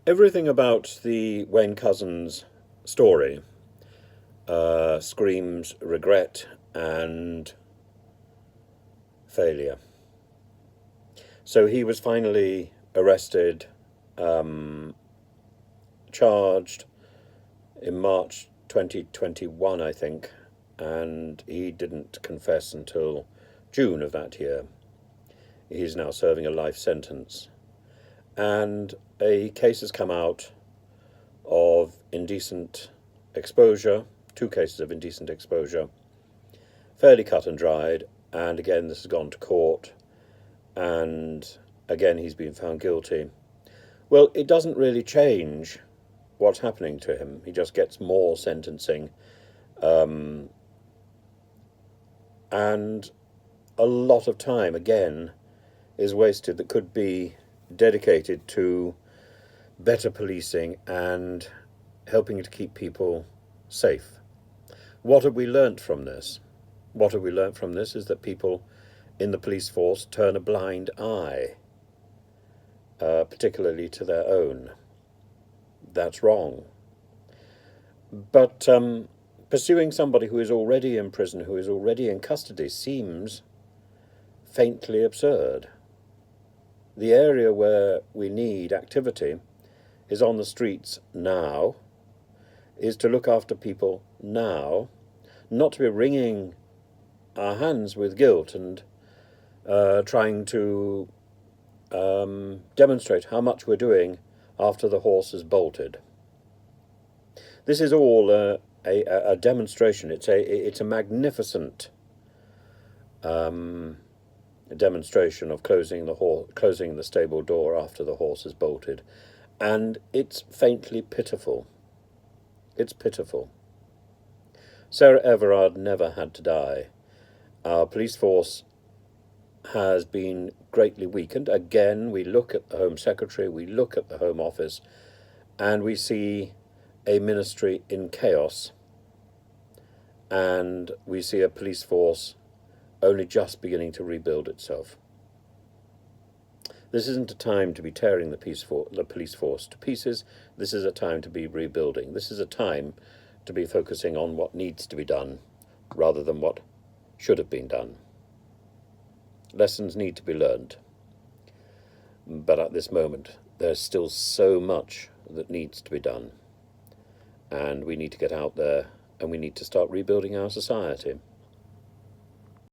Everything about the Wayne Couzens story screams regret and failure. So he was finally arrested, um, charged in March 2021, I think, and he didn't confess until June of that year. He's now serving a life sentence. And a case has come out of indecent exposure, two cases of indecent exposure, fairly cut and dried, and again this has gone to court, and again he's been found guilty. Well, it doesn't really change what's happening to him. He just gets more sentencing, um, and a lot of time, again, is wasted that could be dedicated to better policing and helping to keep people safe. What have we learnt from this? What have we learnt from this is that people in the police force turn a blind eye, particularly to their own. That's wrong. But pursuing somebody who is already in prison, who is already in custody, seems faintly absurd. The area where we need activity is on the streets now, is to look after people now, not to be wringing our hands with guilt and trying to demonstrate how much we're doing after the horse has bolted. This is all a demonstration. It's a magnificent demonstration of closing the stable door after the horse has bolted, and it's faintly pitiful. It's pitiful. Sarah Everard never had to die. Our police force has been greatly weakened. Again, we look at the Home Secretary, we look at the Home Office, and we see a ministry in chaos, and we see a police force only just beginning to rebuild itself. This isn't a time to be tearing the police force to pieces. This is a time to be rebuilding. This is a time to be focusing on what needs to be done rather than what should have been done. Lessons need to be learned. But at this moment, there's still so much that needs to be done. And we need to get out there and we need to start rebuilding our society.